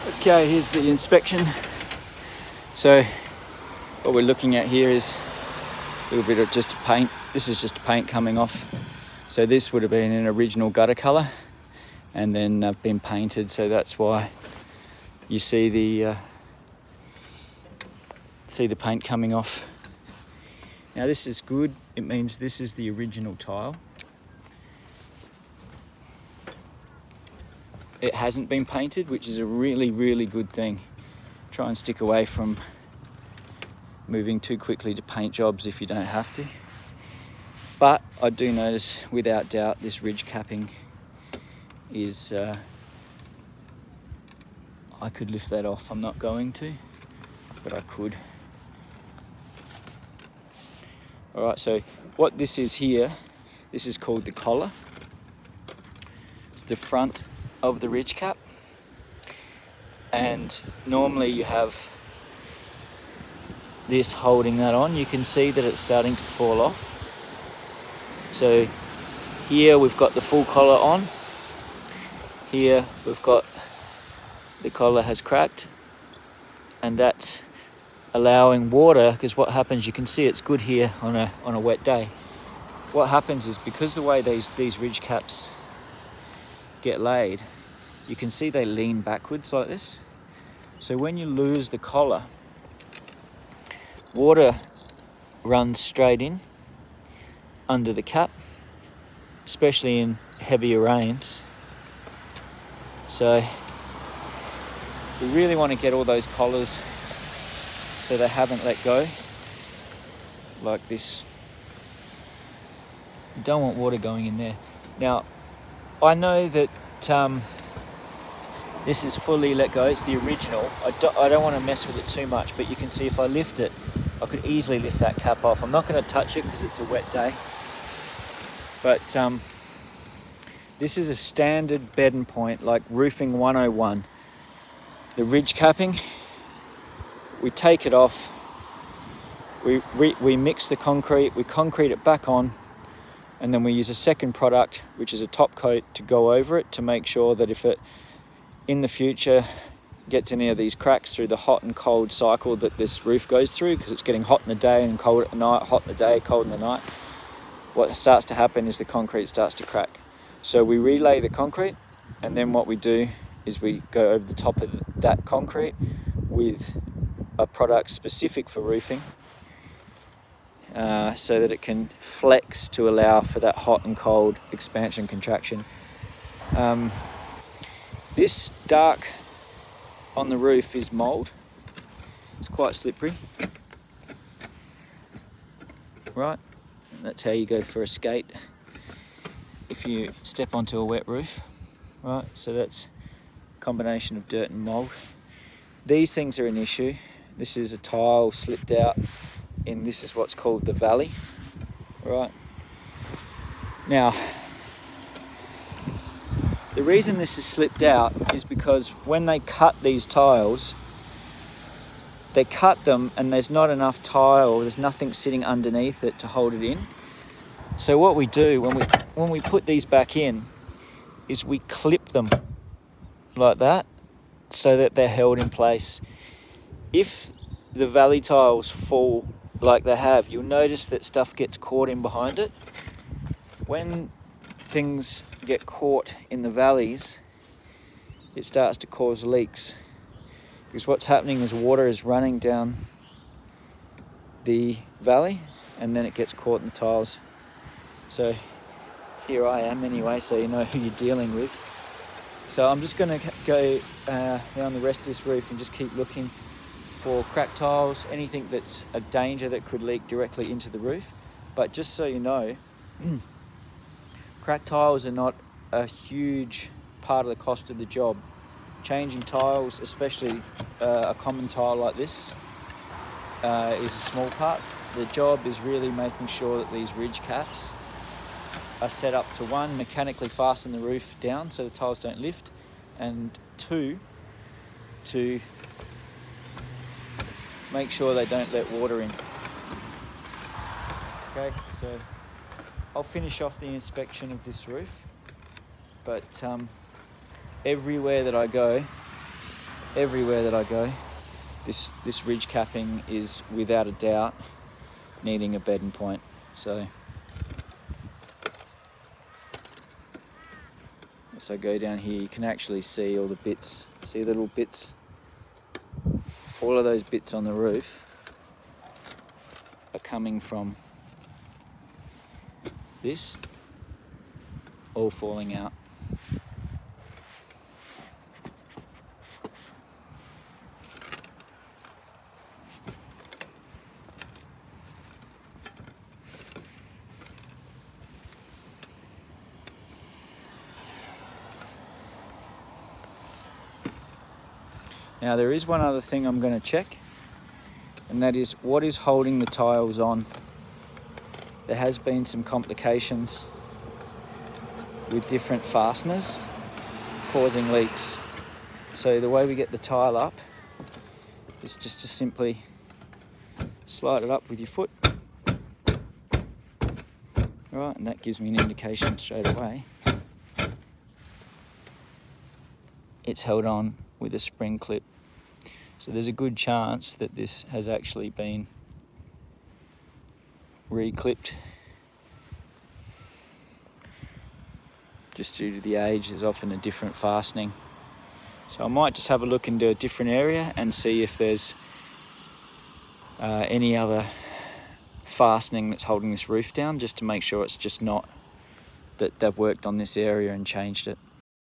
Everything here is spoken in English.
Okay, here's the inspection. So what we're looking at here is a little bit of just paint. This is just paint coming off. So this would have been an original gutter colour and then been painted, so that's why you see the paint coming off. Now this is good. It means this is the original tile. It hasn't been painted, which is a really, really good thing. Try and stick away from moving too quickly to paint jobs if you don't have to. But I do notice, without doubt, this ridge capping is, I could lift that off. I'm not going to, but I could. All right, so what this is here, this is called the collar. It's the front of the ridge cap. And normally you have this holding that on. You can see that it's starting to fall off. So here we've got the full collar on. Here we've got the collar has cracked, and that's allowing water, because what happens, you can see it's good here on a wet day. What happens is, because the way these ridge caps get laid, you can see they lean backwards like this. So when you lose the collar, water runs straight in under the cap, especially in heavier rains. So we really want to get all those collars so they haven't let go like this. You don't want water going in there. Now, I know that this is fully let go, it's the original. I don't want to mess with it too much, but you can see if I lift it, I could easily lift that cap off. I'm not going to touch it because it's a wet day. But this is a standard bed and point, like roofing 101. The ridge capping, we take it off, we mix the concrete, we concrete it back on, and then we use a second product, which is a top coat, to go over it to make sure that if it, in the future, gets any of these cracks through the hot and cold cycle that this roof goes through, because it's getting hot in the day and cold at night, hot in the day, cold in the night, what starts to happen is the concrete starts to crack. So we relay the concrete, and then what we do is we go over the top of that concrete with a product specific for roofing, so that it can flex to allow for that hot and cold expansion contraction. This dark on the roof is mold. It's quite slippery, right? And that's how you go for a skate if you step onto a wet roof, right? So that's a combination of dirt and mold. These things are an issue. This is a tile slipped out in, this is what's called the valley, right? Now, the reason this is slipped out is because when they cut these tiles, they cut them and there's not enough tile, there's nothing sitting underneath it to hold it in. So what we do when we put these back in is we clip them like that so that they're held in place. If the valley tiles fall like they have, you'll notice that stuff gets caught in behind it. When things get caught in the valleys, it starts to cause leaks, because what's happening is water is running down the valley and then it gets caught in the tiles. So here I am anyway, so you know who you're dealing with. So I'm just going to go down the rest of this roof and just keep looking for cracked tiles, anything that's a danger that could leak directly into the roof. But just so you know, cracked tiles are not a huge part of the cost of the job. Changing tiles, especially a common tile like this, is a small part. The job is really making sure that these ridge caps are set up to, one, mechanically fasten the roof down so the tiles don't lift, and two, to make sure they don't let water in. Okay, so I'll finish off the inspection of this roof, but everywhere that I go, everywhere that I go, this ridge capping is without a doubt needing a bedding point. So as I go down here, you can actually see all the bits. See the little bits? All of those bits on the roof are coming from this, all falling out. Now there is one other thing I'm going to check, and that is what is holding the tiles on. There has been some complications with different fasteners causing leaks. So the way we get the tile up is just to simply slide it up with your foot. Right, and that gives me an indication straight away. It's held on with a spring clip. So there's a good chance that this has actually been re-clipped. Just due to the age, there's often a different fastening. So I might just have a look into a different area and see if there's any other fastening that's holding this roof down, just to make sure it's just not that they've worked on this area and changed it.